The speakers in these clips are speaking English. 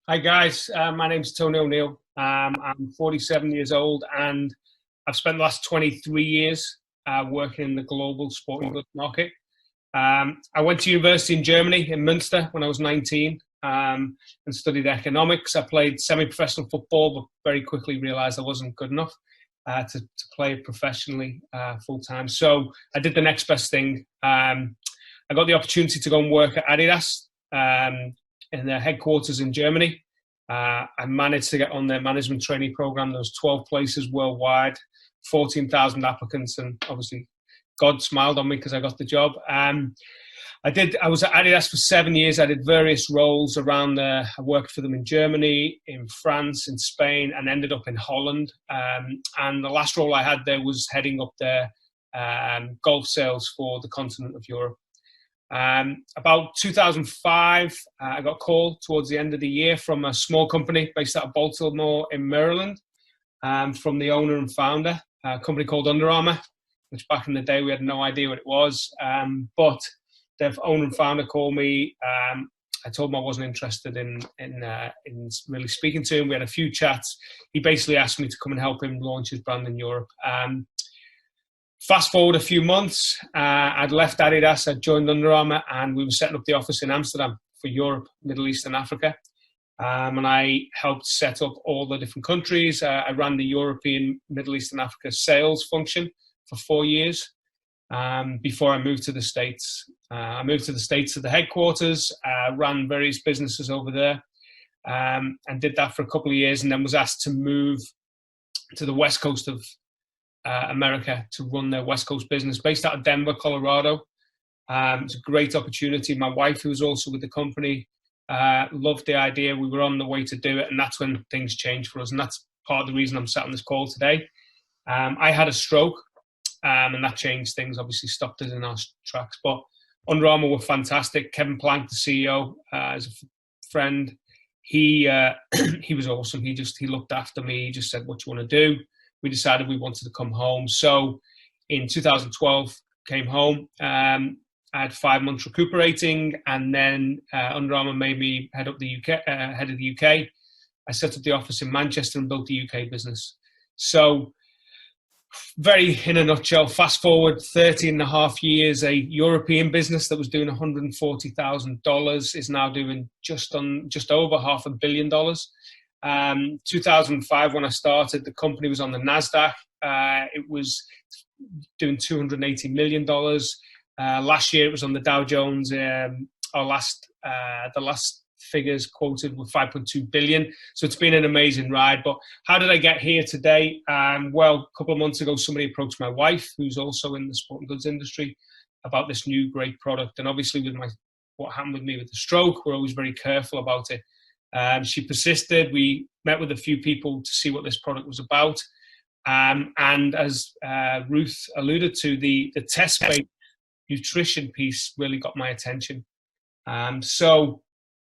Hi guys, my name's Tony O'Neill. I'm 47 years old and I've spent the last 23 years working in the global sporting goods market. I went to university in Germany, in Münster, when I was 19 and studied economics. I played semi-professional football, but very quickly realised I wasn't good enough to play it professionally full-time. So I did the next best thing. I got the opportunity to go and work at Adidas in their headquarters in Germany. I managed to get on their management training program. There was 12 places worldwide, 14,000 applicants, and obviously God smiled on me because I got the job. I was at Adidas for 7 years. I did various roles around there. I worked for them in Germany, in France, in Spain, and ended up in Holland. And the last role I had there was heading up their golf sales for the continent of Europe. About 2005, I got a call towards the end of the year from a small company based out of Baltimore in Maryland, from the owner and founder, a company called Under Armour, which back in the day we had no idea what it was. But their owner and founder called me. I told him I wasn't interested in really speaking to him. We had a few chats. He basically asked me to come and help him launch his brand in Europe. Fast forward a few months, I'd left Adidas, I'd joined Under Armour, and we were setting up the office in Amsterdam for Europe, Middle East and Africa. And I helped set up all the different countries. I ran the European, Middle East and Africa sales function for 4 years before I moved to the States. I moved to the States to the headquarters, ran various businesses over there, and did that for a couple of years, and then was asked to move to the west coast of America to run their West Coast business based out of Denver, Colorado. It's a great opportunity. My wife, who was also with the company, loved the idea. We were on the way to do it, and that's when things changed for us. And that's part of the reason I'm sat on this call today. I had a stroke, and that changed things, obviously stopped us in our tracks. But Under Armour were fantastic. Kevin Plank, the CEO, is a friend. He was awesome. He looked after me. He just said, "What do you want to do?" We decided we wanted to come home. So in 2012, came home. I had 5 months recuperating, and then Under Armour made me head of the UK. I set up the office in Manchester and built the UK business. So very in a nutshell, fast forward 13 and a half years, a European business that was doing $140,000 is now doing just over $500 million. 2005, when I started, the company was on the NASDAQ. It was doing $280 million. Last year, it was on the Dow Jones. The last figures quoted were 5.2 billion. So it's been an amazing ride. But how did I get here today? Well, a couple of months ago, somebody approached my wife, who's also in the sporting goods industry, about this new great product. And obviously, with what happened with me with the stroke, we're always very careful about it. She persisted. We met with a few people to see what this product was about. And as Ruth alluded to, the test-based nutrition piece really got my attention. So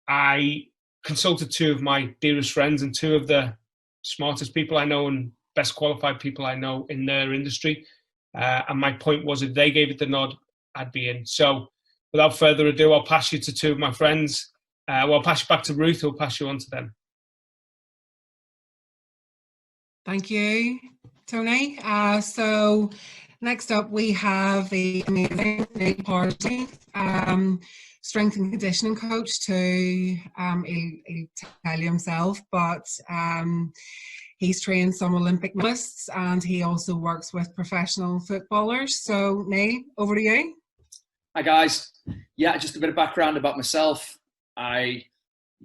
I consulted two of my dearest friends and two of the smartest people I know and best qualified people I know in their industry. And my point was, if they gave it the nod, I'd be in. So without further ado, I'll pass you to two of my friends. I'll pass you back to Ruth, who'll pass you on to them. Thank you, Tony. So next up, we have the amazing Parsley, strength and conditioning coach he'll tell you himself, but he's trained some Olympic medalists and he also works with professional footballers. So Neil, over to you. Hi guys. Yeah, just a bit of background about myself. I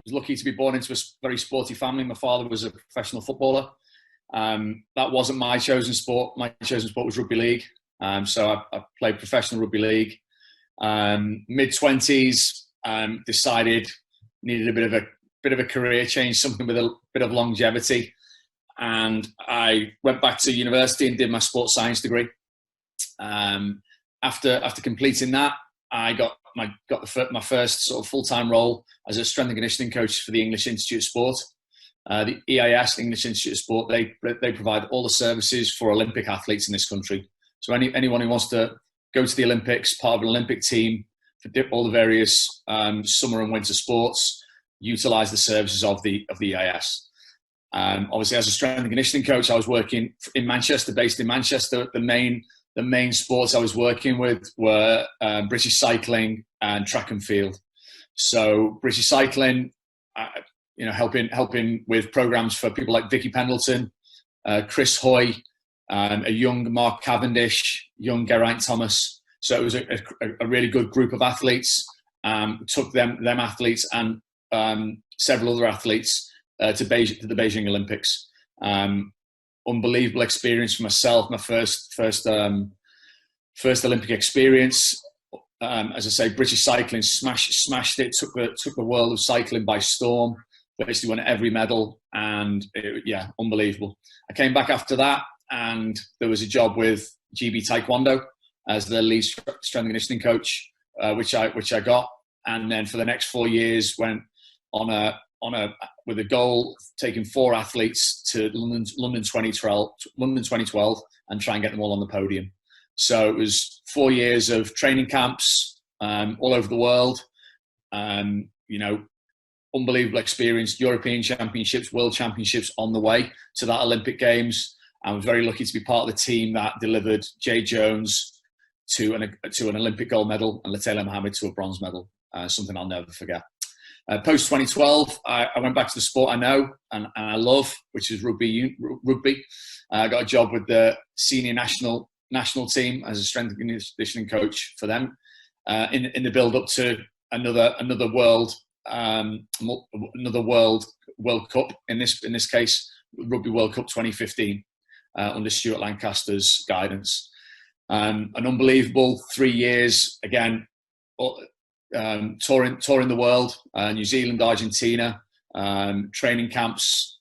was lucky to be born into a very sporty family. My father was a professional footballer. That wasn't my chosen sport. My chosen sport was rugby league. So I played professional rugby league. Mid-20s, decided needed a bit of a career change, something with a bit of longevity. And I went back to university and did my sports science degree. After completing that, I got my first sort of full-time role as a strength and conditioning coach for the English Institute of Sport. The EIS, English Institute of Sport, they provide all the services for Olympic athletes in this country. So anyone who wants to go to the Olympics, part of an Olympic team for all the various summer and winter sports, utilize the services of the EIS. Obviously, as a strength and conditioning coach, I was working in Manchester, based in Manchester. The main sports I was working with were British cycling and track and field. So British cycling, helping with programs for people like Vicky Pendleton, Chris Hoy, a young Mark Cavendish, young Geraint Thomas. So it was a really good group of athletes. Took them athletes and several other athletes to the Beijing Olympics. Unbelievable experience for myself. My first Olympic experience. As I say, British cycling smashed it. Took the world of cycling by storm. Basically won every medal, and unbelievable. I came back after that, and there was a job with GB Taekwondo as the lead strength and conditioning coach, which I got. And then for the next 4 years, went with a goal of taking 4 athletes to London 2012, and try and get them all on the podium. So it was 4 years of training camps all over the world. Unbelievable experience. European Championships, World Championships on the way to that Olympic Games. I was very lucky to be part of the team that delivered Jay Jones to an Olympic gold medal and Latela Mohammed to a bronze medal. Something I'll never forget. Post 2012, I went back to the sport I know and I love, which is rugby. I got a job with the senior national team as a strength and conditioning coach for them in the build up to another World Cup, in this case Rugby World Cup 2015 under Stuart Lancaster's guidance. An unbelievable 3 years again. Touring the world, New Zealand, Argentina, training camps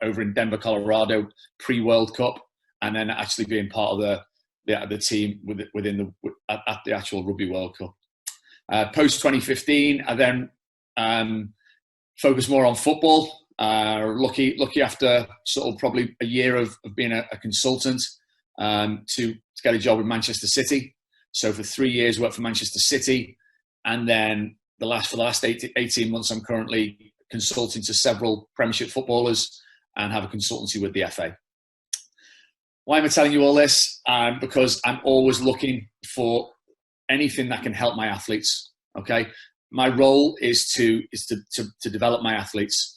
over in Denver, Colorado, pre-World Cup, and then actually being part of the team at the actual Rugby World Cup. Post 2015, I then focused more on football. Lucky after sort of probably a year of being a consultant to get a job with Manchester City. So for 3 years, worked for Manchester City. And then for the last 18 months, I'm currently consulting to several Premiership footballers and have a consultancy with the FA. Why am I telling you all this? Because I'm always looking for anything that can help my athletes. Okay, my role is to develop my athletes.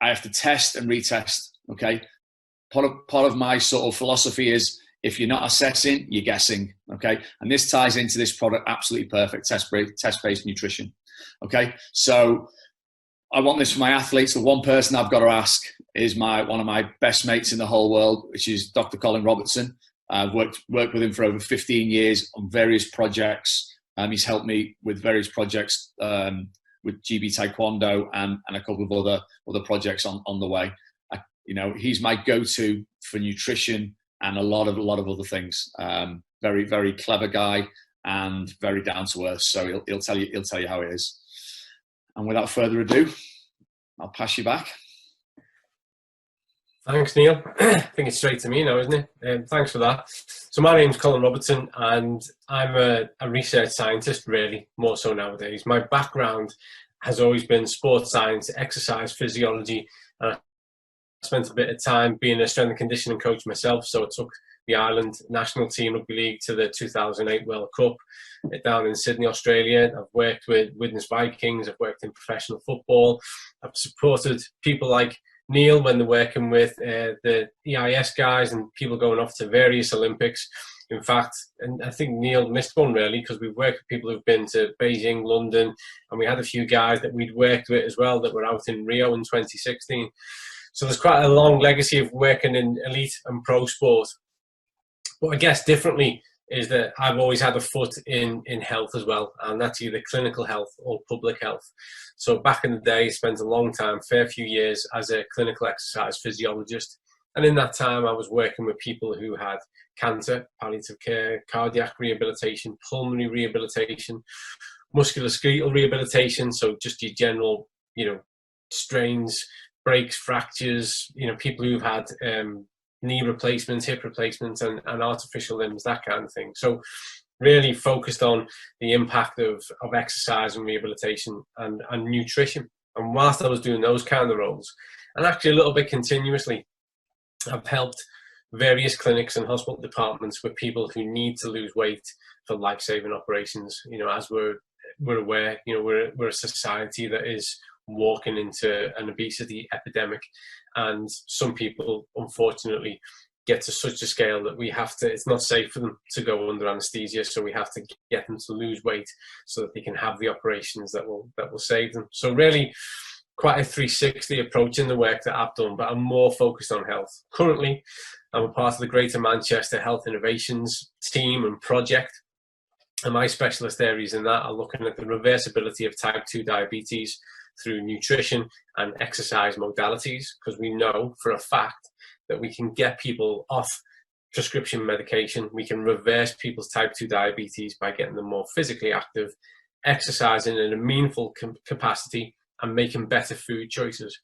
I have to test and retest. Okay, part of my sort of philosophy is, if you're not assessing, you're guessing, okay? And this ties into this product absolutely perfect, test-based nutrition, okay? So I want this for my athletes. The one person I've got to ask is one of my best mates in the whole world, which is Dr. Colin Robertson. I've worked with him for over 15 years on various projects. He's helped me with various projects with GB Taekwondo and a couple of other projects on the way. He's my go-to for nutrition and a lot of other things. Very, very clever guy and very down to earth. So he'll tell you how it is. And without further ado, I'll pass you back. Thanks, Neil. I think it's straight to me now, isn't it? Thanks for that. So my name's Colin Robertson, and I'm a research scientist, really, more so nowadays. My background has always been sports science, exercise physiology, and I spent a bit of time being a strength and conditioning coach myself. So I took the Ireland national team rugby league to the 2008 World Cup down in Sydney, Australia. I've worked with Widnes Vikings. I've worked in professional football. I've supported people like Neil when they're working with the EIS guys and people going off to various Olympics. In fact, and I think Neil missed one really, because we've worked with people who've been to Beijing, London, and we had a few guys that we'd worked with as well that were out in Rio in 2016. So there's quite a long legacy of working in elite and pro sport. But I guess differently is that I've always had a foot in health as well, and that's either clinical health or public health. So back in the day, I spent a long time, fair few years, as a clinical exercise physiologist. And in that time, I was working with people who had cancer, palliative care, cardiac rehabilitation, pulmonary rehabilitation, musculoskeletal rehabilitation. So just your general, strains, breaks, fractures, people who've had knee replacements, hip replacements, and artificial limbs, that kind of thing. So really focused on the impact of exercise and rehabilitation and nutrition. And whilst I was doing those kind of roles, and actually a little bit continuously, I've helped various clinics and hospital departments with people who need to lose weight for life-saving operations. You know, as we're aware, you know, we're a society that is walking into an obesity epidemic, and some people unfortunately get to such a scale that we have to, it's not safe for them to go under anesthesia, so we have to get them to lose weight so that they can have the operations that will save them. So really quite a 360 approach in the work that I've done, but I'm more focused on health. Currently, I'm a part of the Greater Manchester Health Innovations team and project, and my specialist areas in that are looking at the reversibility of type 2 diabetes through nutrition and exercise modalities, because we know for a fact that we can get people off prescription medication. We can reverse people's type 2 diabetes by getting them more physically active, exercising in a meaningful capacity, and making better food choices.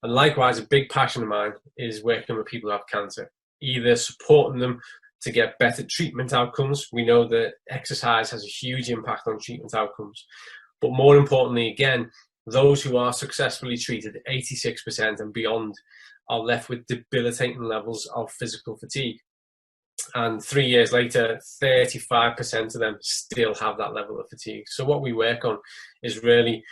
And likewise, a big passion of mine is working with people who have cancer, either supporting them to get better treatment outcomes. We know that exercise has a huge impact on treatment outcomes, but more importantly, again, those who are successfully treated, 86% and beyond, are left with debilitating levels of physical fatigue. And 3 years later, 35% of them still have that level of fatigue. So what we work on is really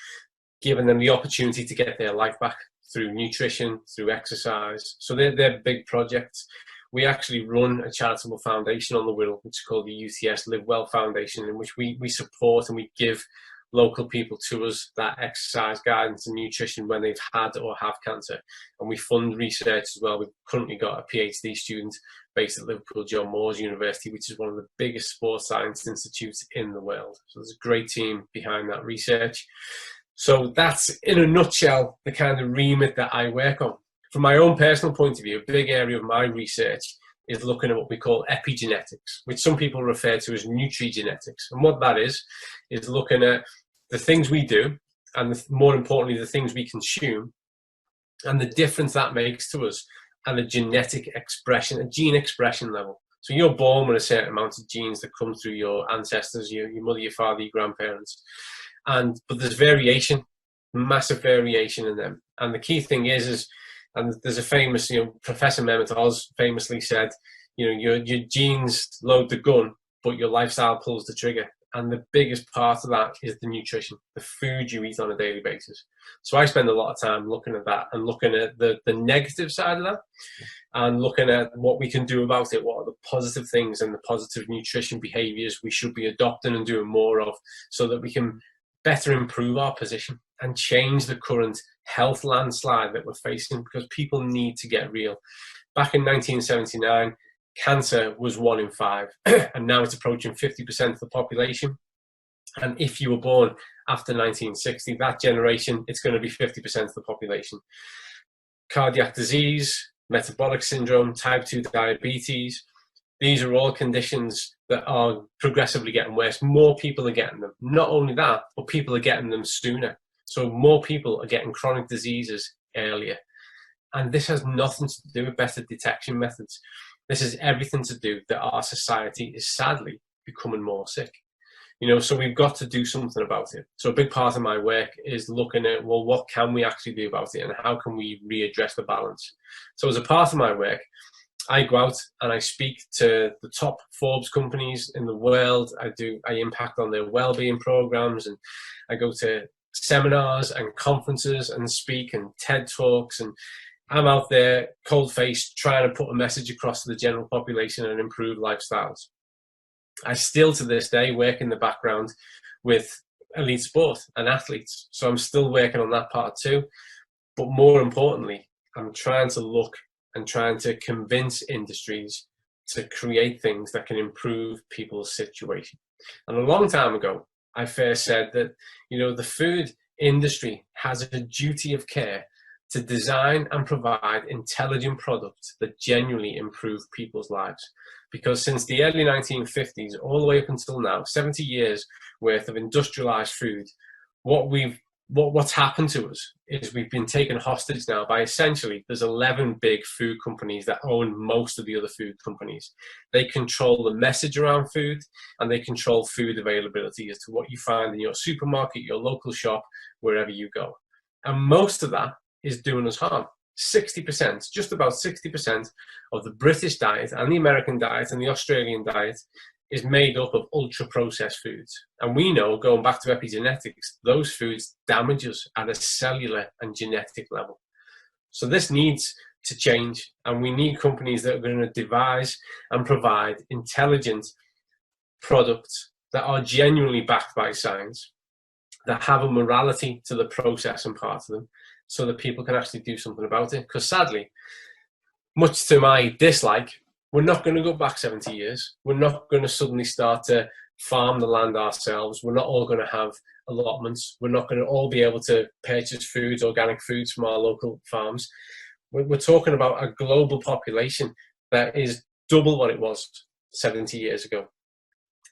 giving them the opportunity to get their life back through nutrition, through exercise. So they're big projects. We actually run a charitable foundation on the Wirral, which is called the UTS Live Well Foundation, in which we support and we give local people to us that exercise guidance and nutrition when they've had or have cancer. And we fund research as well. We've currently got a PhD student based at Liverpool John Moores University, which is one of the biggest sports science institutes in the world. So there's a great team behind that research. So that's, in a nutshell, the kind of remit that I work on. From my own personal point of view, a big area of my research is looking at what we call epigenetics, which some people refer to as nutrigenetics. And what that is looking at the things we do, and more importantly, the things we consume, and the difference that makes to us, and a genetic expression, a gene expression level. So you're born with a certain amount of genes that come through your ancestors, your mother, your father, your grandparents. But there's variation, massive variation in them. And the key thing is and there's a famous, Professor Mehmet Oz famously said, your genes load the gun, but your lifestyle pulls the trigger. And the biggest part of that is the nutrition, the food you eat on a daily basis. So I spend a lot of time looking at that and looking at the negative side of that and looking at what we can do about it. What are the positive things and the positive nutrition behaviors we should be adopting and doing more of, so that we can better improve our position and change the current health landslide that we're facing, because people need to get real. Back in 1979, cancer was 1 in 5, and now it's approaching 50% of the population. And if you were born after 1960, that generation, it's going to be 50% of the population. Cardiac disease, metabolic syndrome, type 2 diabetes, these are all conditions that are progressively getting worse. More people are getting them. Not only that, but people are getting them sooner. So more people are getting chronic diseases earlier. And this has nothing to do with better detection methods. This is everything to do that our society is sadly becoming more sick. So we've got to do something about it. So a big part of my work is looking at, well, what can we actually do about it, and how can we readdress the balance? So as a part of my work, I go out and I speak to the top Forbes companies in the world. I impact on their well-being programs, and I go to seminars and conferences and speak and TED Talks, and I'm out there cold-faced trying to put a message across to the general population and improve lifestyles. I still to this day work in the background with elite sport and athletes, so I'm still working on that part too. But more importantly, I'm trying to look and trying to convince industries to create things that can improve people's situation. And a long time ago, I first said that, the food industry has a duty of care to design and provide intelligent products that genuinely improve people's lives. Because since the early 1950s, all the way up until now, 70 years worth of industrialized food, what's happened to us is we've been taken hostage now by, essentially, there's 11 big food companies that own most of the other food companies. They control the message around food, and they control food availability as to what you find in your supermarket, your local shop, wherever you go. And most of that is doing us harm. 60%, just about 60% of the British diet and the American diet and the Australian diet is made up of ultra-processed foods. And we know, going back to epigenetics, those foods damage us at a cellular and genetic level. So this needs to change, and we need companies that are going to devise and provide intelligent products that are genuinely backed by science, that have a morality to the processing part of them, so that people can actually do something about it. Because sadly, much to my dislike, we're not going to go back 70 years. We're not going to suddenly start to farm the land ourselves. We're not all going to have allotments. We're not going to all be able to purchase foods, organic foods from our local farms. We're talking about a global population that is double what it was 70 years ago.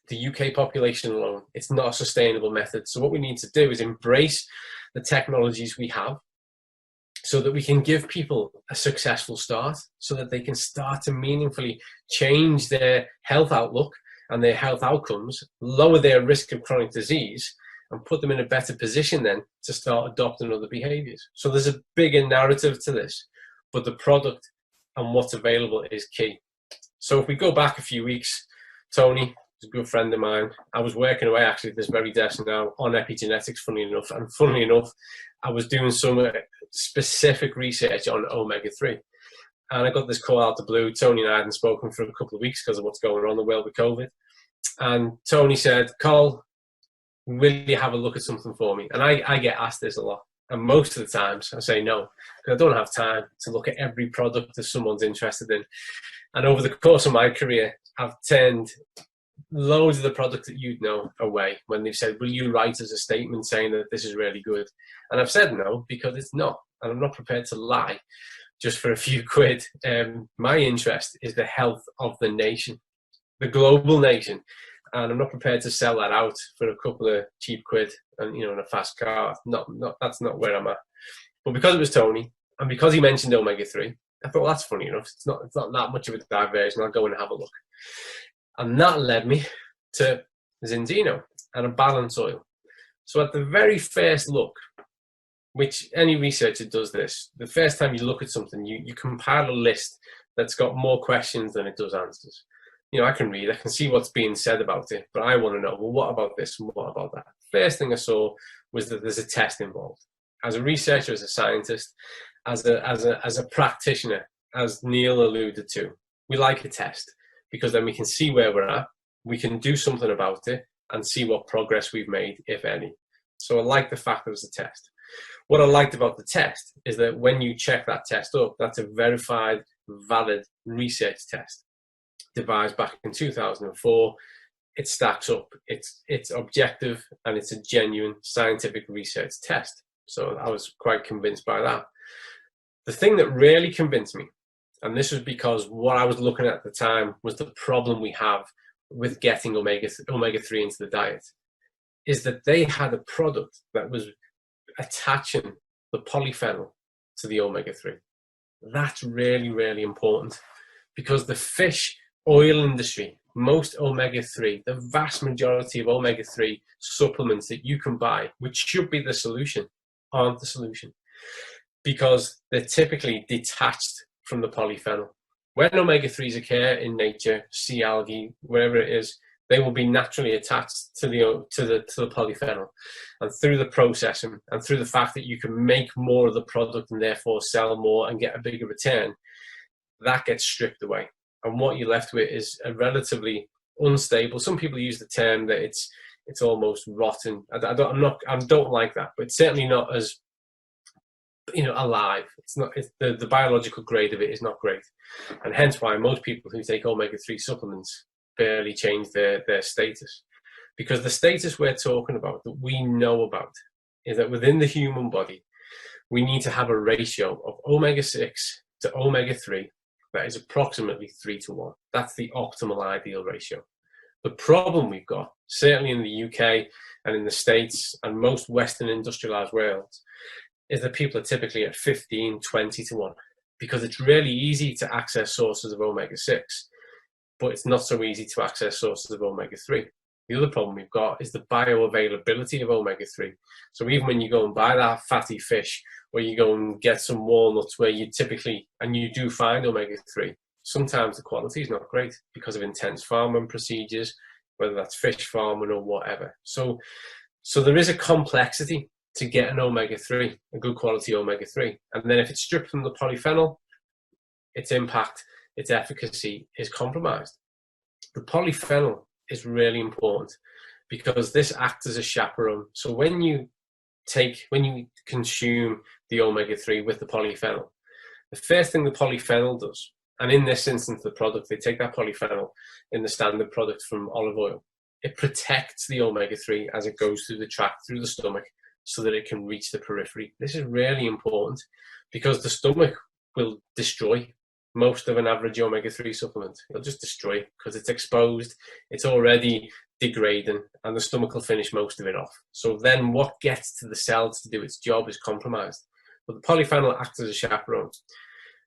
The UK population alone, it's not a sustainable method. So what we need to do is embrace the technologies we have, so that we can give people a successful start, so that they can start to meaningfully change their health outlook and their health outcomes, lower their risk of chronic disease, and put them in a better position then to start adopting other behaviours. So there's a bigger narrative to this, but the product and what's available is key. So if we go back a few weeks, Tony, a good friend of mine, I was working away actually at this very desk now on epigenetics, funnily enough, I was doing some specific research on omega-3, and I got this call out the blue. Tony and I hadn't spoken for a couple of weeks because of what's going on in the world with COVID, and Tony said, "Cole, will you have a look at something for me?" And I get asked this a lot, and most of the times I say no, because I don't have time to look at every product that someone's interested in. And over the course of my career, I've turned loads of the product that you'd know away when they've said, "Will you write us a statement saying that this is really good?" And I've said no, because it's not, and I'm not prepared to lie just for a few quid. My interest is the health of the nation, the global nation, and I'm not prepared to sell that out for a couple of cheap quid and, in a fast car. That's not where I'm at. But because it was Tony, and because he mentioned omega-3, I thought, well, that's funny enough. It's not that much of a diversion. I'll go and have a look. And that led me to Zinzino and a balance oil. So at the very first look, which any researcher does this, the first time you look at something, you compile a list that's got more questions than it does answers. I can read, I can see what's being said about it, but I want to know, well, what about this and what about that? First thing I saw was that there's a test involved. As a researcher, as a scientist, as a practitioner, as Neil alluded to, we like a test, because then we can see where we're at, we can do something about it, and see what progress we've made, if any. So I like the fact that it was a test. What I liked about the test is that when you check that test up, that's a verified, valid research test, devised back in 2004. It stacks up, it's objective, and it's a genuine scientific research test. So I was quite convinced by that. The thing that really convinced me, and this was because what I was looking at the time was the problem we have with getting omega-3 into the diet, is that they had a product that was attaching the polyphenol to the omega-3. That's really, really important, because the fish oil industry, most omega-3, the vast majority of omega-3 supplements that you can buy, which should be the solution, aren't the solution, because they're typically detached from the polyphenol. When omega-3s occur in nature, sea algae, wherever it is, they will be naturally attached to the polyphenol. And through the processing, and through the fact that you can make more of the product and therefore sell more and get a bigger return, that gets stripped away. And what you're left with is a relatively unstable. Some people use the term that it's almost rotten. I don't like that, but it's certainly not as alive. It's not. The biological grade of it is not great, and hence why most people who take omega-3 supplements barely change their status, because the status we're talking about, that we know about, is that within the human body, we need to have a ratio of omega-6 to omega-3 that is approximately 3:1. That's the optimal ideal ratio. The problem we've got, certainly in the UK and in the States and most Western industrialized worlds, is that people are typically at 15, 20:1, because it's really easy to access sources of omega-6, but it's not so easy to access sources of omega-3. The other problem we've got is the bioavailability of omega-3. So even when you go and buy that fatty fish, or you go and get some walnuts where you typically, and you do find omega-3, sometimes the quality is not great because of intense farming procedures, whether that's fish farming or whatever. So there is a complexity to get an omega-3, a good quality omega-3. And then if it's stripped from the polyphenol, its impact, its efficacy is compromised. The polyphenol is really important because this acts as a chaperone. So when you consume the omega-3 with the polyphenol, the first thing the polyphenol does, and in this instance, the product, they take that polyphenol in the standard product from olive oil. It protects the omega-3 as it goes through the tract, through the stomach, so that it can reach the periphery. This is really important because the stomach will destroy most of an average omega-3 supplement. It'll just destroy it because it's exposed, it's already degrading, and the stomach will finish most of it off. So then what gets to the cells to do its job is compromised. But the polyphenol acts as a chaperone.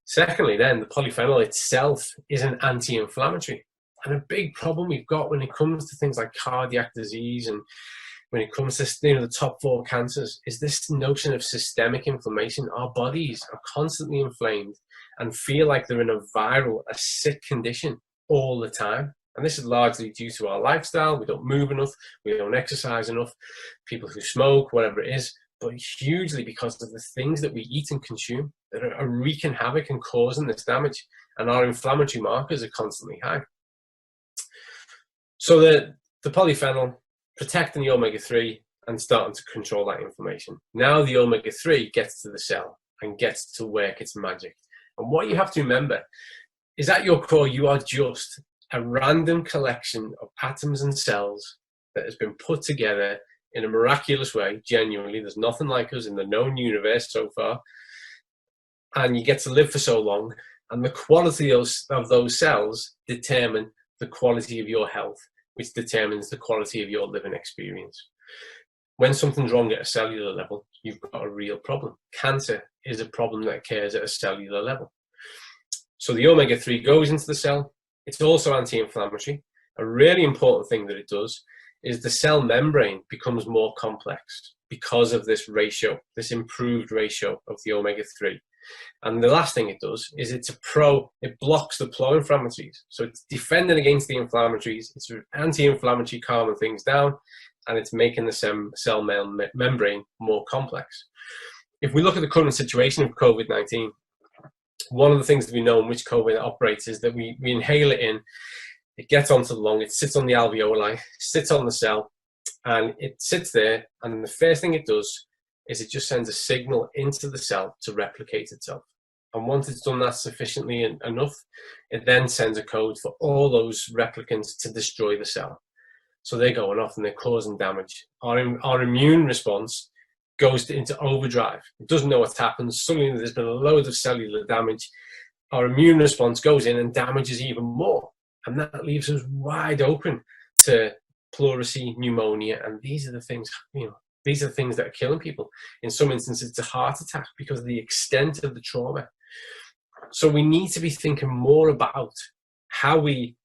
Secondly, then, the polyphenol itself is an anti-inflammatory. And a big problem we've got when it comes to things like cardiac disease and when it comes to the top 4 cancers is this notion of systemic inflammation. Our bodies are constantly inflamed and feel like they're in a sick condition all the time. And this is largely due to our lifestyle. We don't move enough, we don't exercise enough, people who smoke, whatever it is, but hugely because of the things that we eat and consume that are wreaking havoc and causing this damage. And our inflammatory markers are constantly high. So the polyphenol protecting the omega-3 and starting to control that inflammation. Now the omega-3 gets to the cell and gets to work its magic. And what you have to remember is at your core, you are just a random collection of atoms and cells that has been put together in a miraculous way. Genuinely, there's nothing like us in the known universe so far. And you get to live for so long. And the quality of those cells determine the quality of your health, which determines the quality of your living experience. When something's wrong at a cellular level, you've got a real problem. Cancer is a problem that occurs at a cellular level. So the omega-3 goes into the cell. It's also anti-inflammatory. A really important thing that it does is the cell membrane becomes more complex because of this ratio, this improved ratio of the omega-3. And the last thing it does is it blocks the pro-inflammatories. So it's defending against the inflammatories, it's anti-inflammatory, calming things down, and it's making the cell membrane more complex. If we look at the current situation of COVID-19, one of the things that we know in which COVID operates is that we inhale it in, it gets onto the lung, it sits on the alveoli, sits on the cell, and it sits there, and the first thing it does is it just sends a signal into the cell to replicate itself. And once it's done that sufficiently enough, it then sends a code for all those replicants to destroy the cell. So they're going off and they're causing damage. Our immune response goes into overdrive. It doesn't know what's happened. Suddenly there's been a load of cellular damage. Our immune response goes in and damages even more. And that leaves us wide open to pleurisy, pneumonia, and these are the things, these are the things that are killing people. In some instances, it's a heart attack because of the extent of the trauma. So we need to be thinking more about how we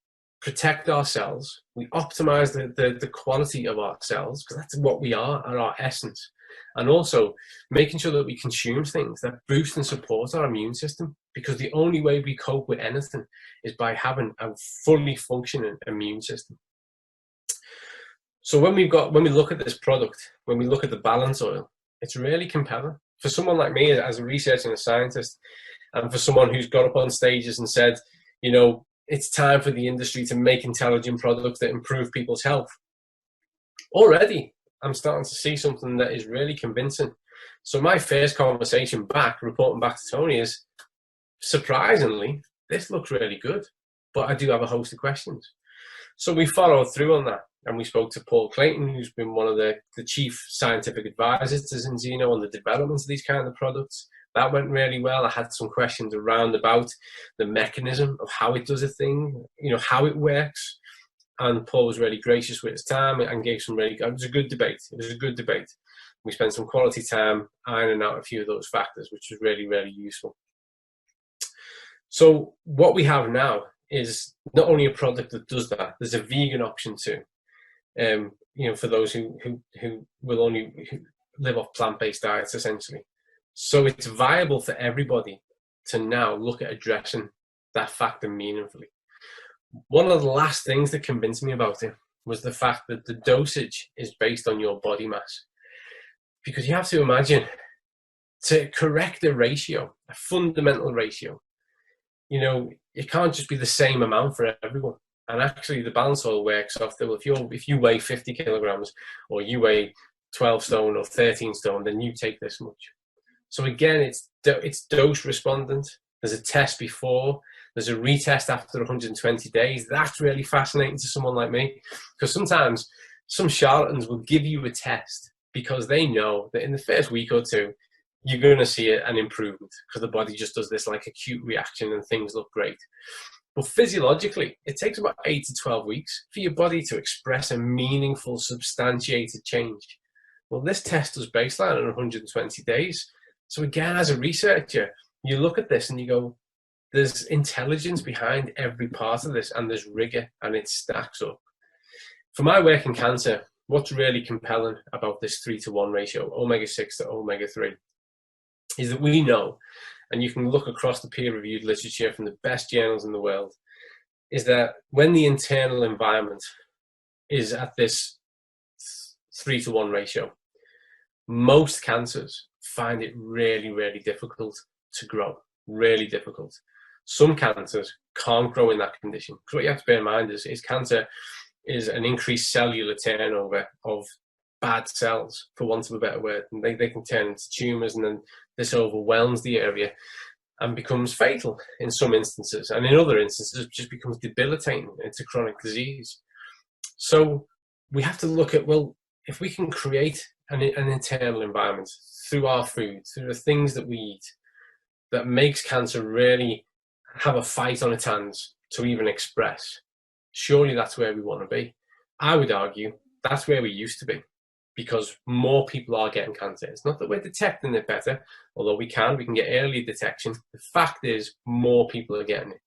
protect our cells. We optimize the quality of our cells because that's what we are at our essence. And also making sure that we consume things that boost and support our immune system, because the only way we cope with anything is by having a fully functioning immune system. So when we look at this product, when we look at the balance oil, it's really compelling. For someone like me as a researcher and a scientist, and for someone who's got up on stages and said, it's time for the industry to make intelligent products that improve people's health. Already, I'm starting to see something that is really convincing. So my first conversation reporting back to Tony is, surprisingly, this looks really good, but I do have a host of questions. So we followed through on that, and we spoke to Paul Clayton, who's been one of the chief scientific advisors to Enzino on the development of these kind of products. That went really well. I had some questions around about the mechanism of how it does a thing, how it works. And Paul was really gracious with his time and gave some it was a good debate. We spent some quality time ironing out a few of those factors, which was really, really useful. So what we have now is not only a product that does that, there's a vegan option too. for those who will only live off plant-based diets, essentially. So it's viable for everybody to now look at addressing that factor meaningfully. One of the last things that convinced me about it was the fact that the dosage is based on your body mass. Because you have to imagine, to correct a ratio, a fundamental ratio, it can't just be the same amount for everyone. And actually the balance oil works off that, well, if you weigh 50 kilograms or you weigh 12 stone or 13 stone, then you take this much. So again, it's dose respondent. There's a test before, there's a retest after 120 days. That's really fascinating to someone like me, because sometimes some charlatans will give you a test because they know that in the first week or two, you're going to see an improvement because the body just does this like acute reaction and things look great. But physiologically, it takes about 8 to 12 weeks for your body to express a meaningful, substantiated change. Well, this test does baseline in 120 days. So again, as a researcher, you look at this and you go, there's intelligence behind every part of this, and there's rigor, and it stacks up. For my work in cancer, what's really compelling about this 3-to-1 ratio, omega-6 to omega-3, is that we know, and you can look across the peer-reviewed literature from the best journals in the world, is that when the internal environment is at this 3-to-1 ratio, most cancers find it really, really difficult to grow, really difficult. Some cancers can't grow in that condition. Because what you have to bear in mind is cancer is an increased cellular turnover of bad cells, for want of a better word. And they can turn into tumours, and then this overwhelms the area and becomes fatal in some instances. And in other instances, it just becomes debilitating. It's a chronic disease. So we have to look at, well, if we can create an internal environment through our food, through the things that we eat, that makes cancer really have a fight on its hands to even express, surely that's where we want to be. I would argue that's where we used to be, because more people are getting cancer. It's not that we're detecting it better, although we can get early detection. The fact is, more people are getting it.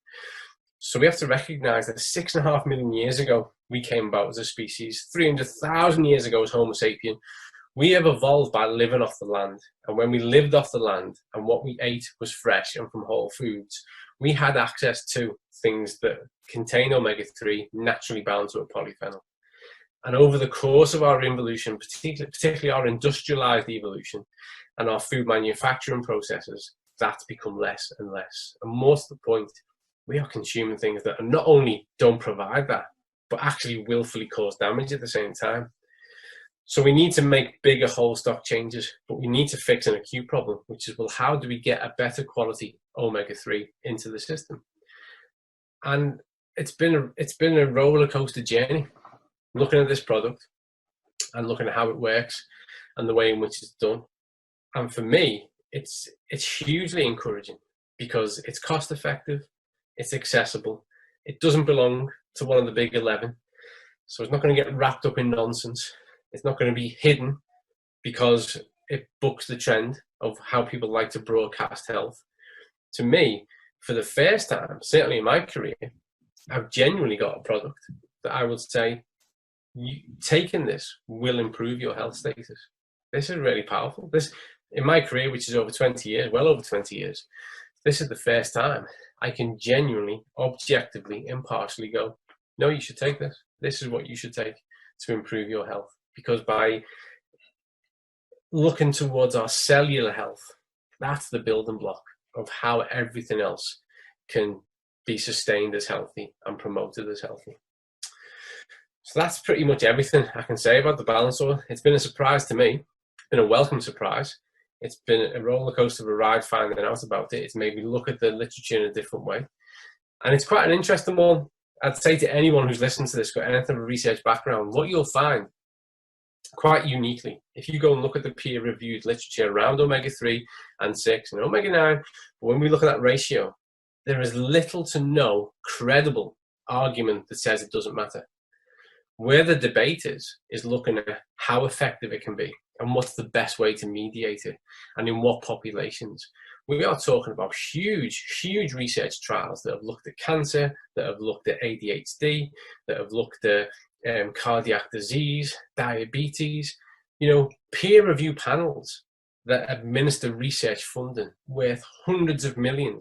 So we have to recognize that 6.5 million years ago, we came about as a species. 300,000 years ago as Homo sapien. We have evolved by living off the land. And when we lived off the land and what we ate was fresh and from whole foods, we had access to things that contain omega-3 naturally bound to a polyphenol. And over the course of our evolution, particularly our industrialized evolution and our food manufacturing processes, that's become less and less. And more to the point, we are consuming things that not only don't provide that, but actually willfully cause damage at the same time. So we need to make bigger whole stock changes, but we need to fix an acute problem, which is, well, how do we get a better quality omega-3 into the system? And it's been a roller coaster journey, looking at this product and looking at how it works and the way in which it's done. And for me, it's hugely encouraging because it's cost effective, it's accessible, it doesn't belong to one of the big 11, so it's not going to get wrapped up in nonsense. It's not going to be hidden because it bucks the trend of how people like to broadcast health. To me, for the first time, certainly in my career, I've genuinely got a product that I would say, taking this will improve your health status. This is really powerful. This, in my career, which is over 20 years, well over 20 years, this is the first time I can genuinely, objectively, impartially go, no, you should take this. This is what you should take to improve your health. Because by looking towards our cellular health, that's the building block of how everything else can be sustained as healthy and promoted as healthy. So that's pretty much everything I can say about the balance oil. It's been a surprise to me. It's been a welcome surprise. It's been a roller coaster of a ride finding out about it. It's made me look at the literature in a different way. And it's quite an interesting one. I'd say to anyone who's listened to this, got anything of a research background, what you'll find quite uniquely, if you go and look at the peer-reviewed literature around omega-3 and 6 and omega-9, when we look at that ratio, there is little to no credible argument that says it doesn't matter. Where the debate is looking at how effective it can be and what's the best way to mediate it and in what populations. We are talking about huge research trials that have looked at cancer, that have looked at ADHD, that have looked at cardiac disease, diabetes, you know, peer review panels that administer research funding worth hundreds of millions